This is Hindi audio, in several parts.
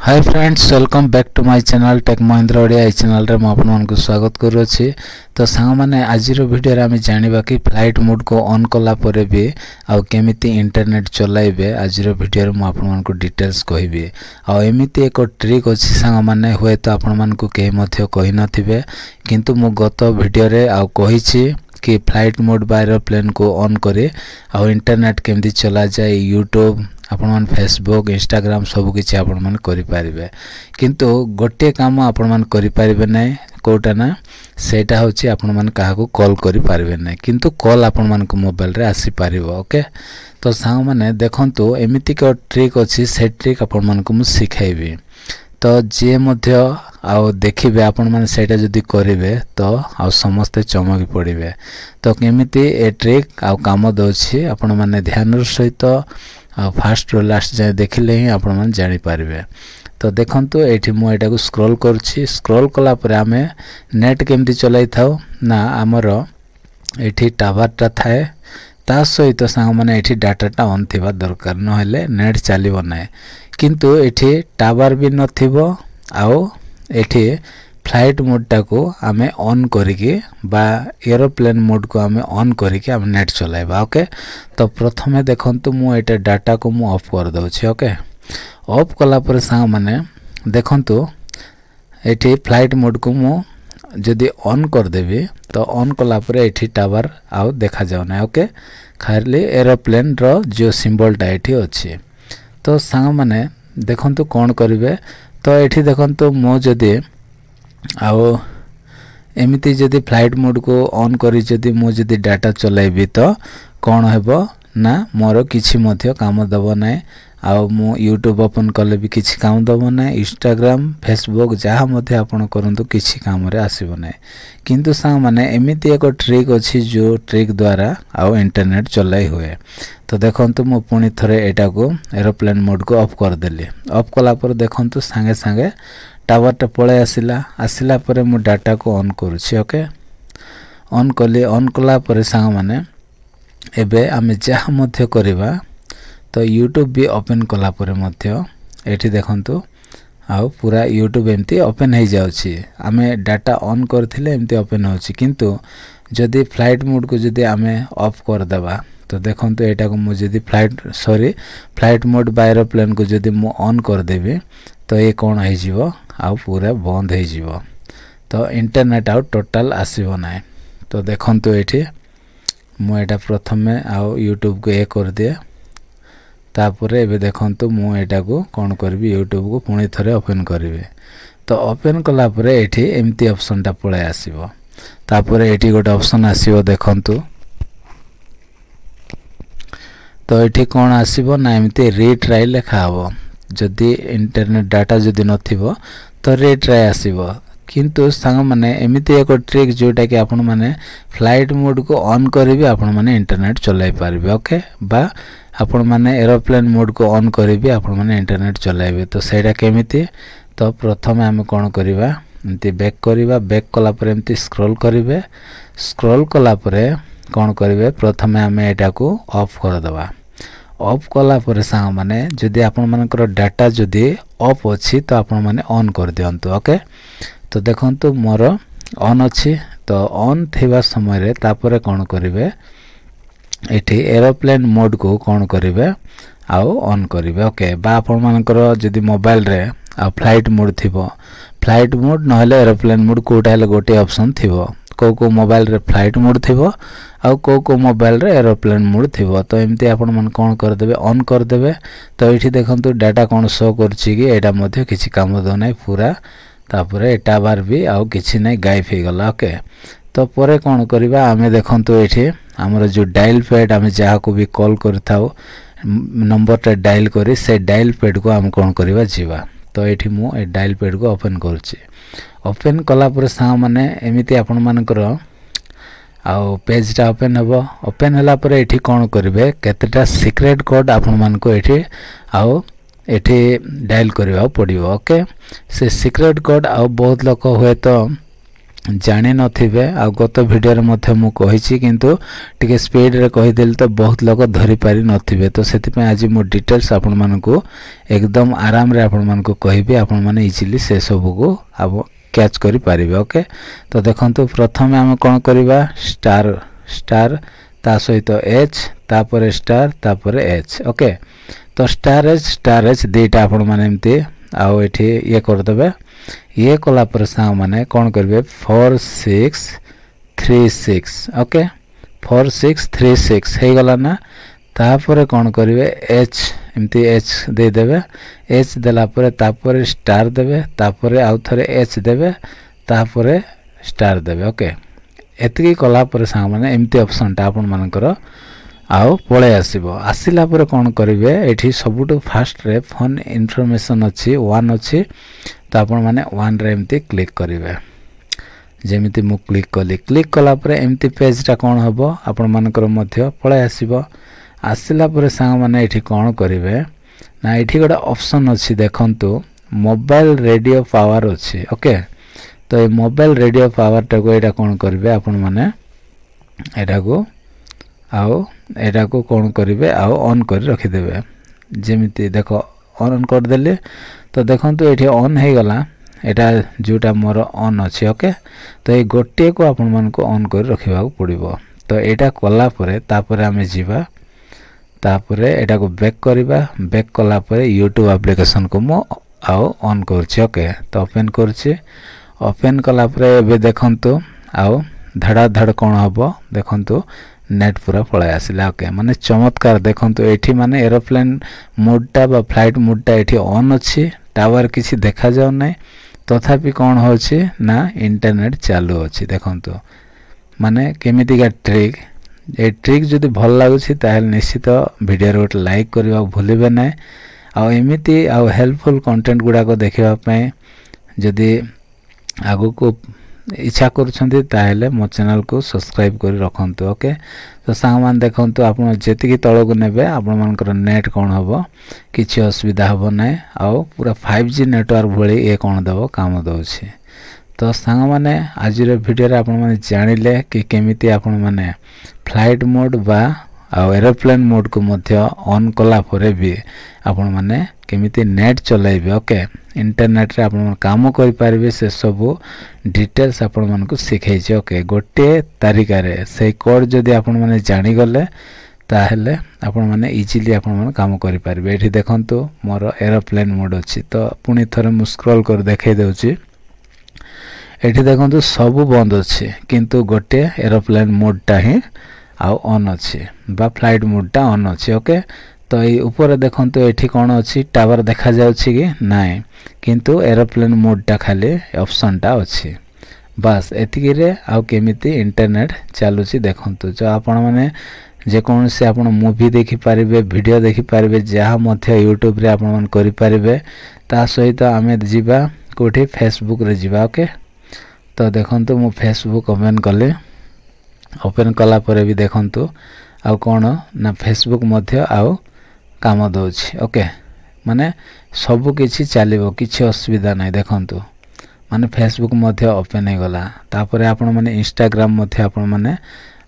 Hi friends, welcome back to my channel tech Mahindra Odia. ए चैनल रे आपण मानकु स्वागत करूछि। तो सांग माने आज रो वीडियो रे आमे जानिबा कि फ्लाइट मोड को ऑन कला परे भी आ केमिति इंटरनेट चलाइबे। आज रो वीडियो रे म आपण मानकु डिटेल्स कहिबे। आ एमिति एको ट्रिक अछि सांग माने होय तो आपण मानकु के मध्य कहि नथिबे, किंतु मु गत वीडियो रे आ कहिछि कि फ्लाइट मोड बा एरोप्लेन को ऑन करे आ इंटरनेट केमिति चला जाए। यूट्यूब आपण मन फेसबुक इंस्टाग्राम सब किछि आपण मन करि पारिबे, किंतु गोटे काम आपण मन करि पारिबे नै। कोटा ना सेटा होछि आपण मन काहाकू कॉल करि पारिबे नै, किंतु कॉल आपण मन को मोबाइल रे आसी पारिबो। ओके, तो सांग माने देखंतु एमिति को ट्रिक अछि, से ट्रिक आपण मन को मु सिखाइबे। तो जे मध्य आउ देखिबे आपण माने सेटा जदी करिवे तो आउ समस्त चमकी पड़िबे। तो केमिति ए ट्रिक आउ काम दोछि आपण माने ध्यान सहित फास्ट रो लास्ट जाय देखिले ही आपण मन जानि पारिबे। तो देखंतु एठी मु एटा को स्क्रॉल करछि। स्क्रॉल कला पर आमे नेट केमिति चलाई थाउ ना, हमर एठी टावर ता थाए, ता सहित सांग माने एठी डाटा टा ऑन थिबा दरकार, न हेले नेट चलिबो नै। किंतु एठी टावर भी नथिबो आउ एठी फ्लाइट मोड टा को आमे ऑन करिके बा एरोप्लेन मोड को आमे ऑन करिके आमे नेट चलाइबा। ओके, तो प्रथमे देखंतु मु एटा डाटा को मु ऑफ कर दउछि। ओके, ऑफ कला पर सांग माने देखंतु एठी फ्लाइट मोड को मु जदी ऑन कर देबी तो ऑन कला पर एठी टावर आउ देखा जाउ नै। ओके, खाली एरोप्लेन रो जो सिंबल टा एठी अछि। तो सांग माने देखंतु कोन करिवे। तो एठी देखंतु मो जदी आउ एमिति जदी फ्लाइट मोड को ऑन करी जदी मो जदी डाटा चलाइबी तो कोन हेबो ना, मोर किछि मध्य काम दबो नै। आउ मु यूट्यूब ओपन करले भी किछि काम दबो नै। इंस्टाग्राम फेसबुक जहा मध्य आपण करंतु किछि काम रे आसीबो नै। किंतु सांग माने एमिति एको ट्रिक अछि जो ट्रिक द्वारा आउ इंटरनेट चलाई होए। तो देखंतु मु पुनी थरे एटा को एरोप्लेन मोड को ऑफ कर देली। ऑफ कला पर देखंतु संगे संगे टावर टा पळे आसिला पर मु डाटा को ऑन करूछि। ओके, ऑन कली। ऑन कला पर सांग माने एबे आमे जहा मध्य करबा तो यूट्यूब भी ओपन कला पर मध्य एठी देखंतु आउ पूरा यूट्यूब एमती ओपन हे जाउछि। आमे डाटा ऑन करथिले एमती ओपन होछि, किंतु जदी फ्लाइट मोड को जदी आमे ऑफ कर देबा तो देखंतु एटा को मु जदी फ्लाइट मोड बा एरोप्लेन को जदी मु ऑन कर देबे तो ये कोन हे जिवो आउ पूरा बंद हे जिवो। तो इंटरनेट आउ टोटल आसीबो नै। तो देखंतु एठी मु एटा प्रथमे आउ यूट्यूब को ए कर दिए, तापरे एबे देखंतु मु एटा को कोन करबी, यूट्यूब को पुनी थरे ओपन करबे। तो ओपन कला परे एठी एमती ऑप्शन टा पळे आसीबो। तापरे एठी गोटे ऑप्शन आसीबो देखंतु। तो एठी कोन आसीबो ना, एमती रीट्राई लेखा हबो। जदी इंटरनेट डाटा जदी नथिबो तो रीट्राई आसीबो। किंतु सांग माने एमिति एको ट्रिक जोटा कि आपण माने फ्लाइट मोड को ऑन करिबे आपण माने इंटरनेट चलाई पारिबे। ओके, बा आपण माने एरोप्लेन मोड को ऑन करिबे आपण माने इंटरनेट चलाइबे। तो सेडा केमिति, तो प्रथमे हम कोन करिबा, एमति बैक करिबा। बैक कला पर एमति स्क्रॉल करिबे। स्क्रॉल कला परे कोन करिबे, प्रथमे हम एटा को ऑफ कर दबा। ऑफ कला पर सांग माने जदी आपण मानकर डाटा जदी ऑफ अछि तो आपण माने ऑन कर दियंतु। ओके, तो देखंतु मोर ऑन अछि। तो ऑन थिबा समय रे तापरे कोन करिवे, एठी एरोप्लेन मोड को कोन करिवे आउ ऑन करिवे। ओके, बा आपण मानकर जदी मोबाइल रे आ फ्लाइट मोड थिबो, फ्लाइट मोड नहले एरोप्लेन मोड कोटा हेले गोटे ऑप्शन थिबो। को मोबाइल रे फ्लाइट मोड थिबो आउ को मोबाइल रे एरोप्लेन मोड थिबो। तो एमती आपण मन कोन कर देबे, ऑन कर देबे। तो एठी देखंतु डाटा कोन शो करछि कि एटा मध्ये किछि काम दो नै पूरा। तापरे एटा बार भी आउ किछि नै, गायब हे गला। ओके, तो परे कोन करिबा, आमे देखंतु एठी हमर जो डायल पैड आमे जहा को भी कॉल करथाउ नंबर टा डायल करी, से डायल पैड को हम कोन करिबा जीवा। तो एठी मु ए डायल पैड को ओपन करछि। ओपन कला पर सांग माने एमिति आपण मानकर आउ पेज टा ओपन हेबो। ओपन हला पर एठी कोन करिवे, केतेटा सीक्रेट कोड आपण मान को एठी आउ एठी डायल करबा पड़िबो। ओके, से सीक्रेट कोड आउ बहुत लोक होय तो जानी नथिबे आ गत वीडियो रे मध्य मु कहिछि किंतु टिके स्पीड रे कहि देल तो बहुत लोग धरि पारि नथिबे तो सेति पे आज मु डिटेल्स आपन मानको एकदम आराम रे आपन मानको कहिबे आपन माने इजीली से सब को अब कैच करि पारिबे ओके तो देखंतु प्रथमे हम कोन करिबा स्टार स्टार ता सहित एच तापर स्टार तापर एच ओके तो स्टार एच देटा आपन माने एमती आउ एठी ये कर देबे ये कला पर सा माने कोन करबे 4636 ओके 4636 हे गला ना तापर कोन करबे एच एमती एच दे देबे एच देला पर तापर स्टार देबे तापर आउ थरे एच देबे तापर स्टार देबे ओके एतकी कला पर सा माने एमती ऑप्शन ता आपन मानकर आउ पळे आसीबो आसीला पर कोन करिवे एठी सबुटो फास्ट रे फोन इन्फॉर्मेशन अछि 1 अछि तो आपण माने 1 रे एमती क्लिक करिवे जेमिति मु क्लिक कला पर एमती पेज ता कोन हबो आपण मानकर मध्य पळे आसीबो आसीला पर सांग माने एठी कोन करिवे ना एठी गोटा ऑप्शन अछि देखंतु मोबाइल रेडियो पावर अछि ओके तो ए मोबाइल रेडियो पावर टा को एटा कोन करिवे आपण माने एटा को आउ एटा को कोन करिवे आउ ऑन कर रखि देबे जेमिति देखो ऑन कर देले तो देखंतु एठी ऑन हे गला एटा जोटा मोर ऑन अछि ओके तो ए गोटे को आपण मन को ऑन कर रखिबा को पड़िबो तो एटा कला परे तापरे हमें जीवा तापरे एटा को बैक करिबा बैक कला परे YouTube एप्लीकेशन को मो आउ ऑन करछि ओके तो ओपन करछि ओपन कला परे एबे देखंतु आउ धड़ा धड़ कोन हबो देखंतु नेट पूरा पळे आसिला ओके माने चमत्कार देखंतु एठी माने एरोप्लेन मोड टा बा फ्लाइट मोड टा एठी ऑन अछि टावर किछि देखा जाउ नै तथापि कोन होछि ना इंटरनेट चालू अछि देखंतु माने केमिति का ट्रिक ए ट्रिक जदि भल लागुछि ताहेल निश्चित वीडियो रे गोटे लाइक करबा भूलिबे नै आ एमिति आ हेल्पफुल कंटेंट गुडा को देखिबा पय जदि आगु को इच्छा करूछंती ताहेले मो चैनल को सब्सक्राइब करि रखंतु ओके तो सामान देखंतु आपण जेति की तळ को नेबे आपण मानकर नेट कोन हबो किछि असुविधा हबो नै आ पूरा 5G नेटवर्क भली ए कोन दबो काम दोछि तो सांग माने आज रे वीडियो रे आपण माने जानिले कि केमिति आपण माने फ्लाइट मोड बा आ एरोप्लेन मोड को मध्य ऑन कला परे भी आपण माने केमिति नेट चलाइबे ओके इंटरनेट रे आपण काम करि पारिबे से सब डिटेल्स आपण मन को सिखाइ छै ओके गोटे तारिका रे से कोड जदी आपण माने जानि गले ताहेले आपण माने इजीली आपण मन काम करि पारिबे एठी देखंतु मोर एरोप्लेन मोड अछि तो पुनी थरे मु स्क्रॉल कर देखाइ देउछि एठी देखंतु सब बंद अछि किंतु गोटे एरोप्लेन मोड ता ही आ ऑन अछि बा फ्लाइट मोड ता ऑन अछि ओके तो ए ऊपर देखंतु एठी कोन अछि टावर देखा जाउछि कि नाय किंतु एरोप्लेन मोड ता खाली ऑप्शन ता अछि बस एतिकी रे आ केमिति इंटरनेट चालुछि देखंतु जो आपण माने जे कोन से आपण मूवी देखि पारिबे वीडियो देखि पारिबे जहा मध्य YouTube रे आपण मन करि पारिबे ता सहित आमे जिबा कोठी फेसबुक रे जिबा ओके तो देखंतु मु फेसबुक ओपन कले ओपन कला परे भी देखंतु आ कोन ना फेसबुक मध्य आउ काम दोछि ओके माने सब किछि चालिबो किछि असुविधा नै देखंतु माने फेसबुक मध्य ओपन हे गला तापरे आपण माने इंस्टाग्राम मध्य आपण माने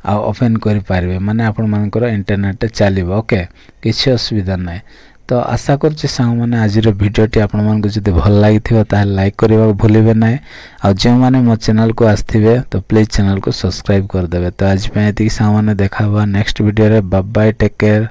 आ ओपन करि पारिबे माने आपण मानकर इंटरनेट चालिबो ओके किछि असुविधा नै तो आशा करछि सांग माने आज रो वीडियो टी आपण मान को जदि भल लागिथिबो ता लाइक करबा भूलिबे नै आ जे माने मो चैनल को आस्थिबे तो प्लीज चैनल को सब्सक्राइब कर देबे तो आज पे एति सांग माने देखाबा नेक्स्ट वीडियो रे बाय बाय टेक केयर।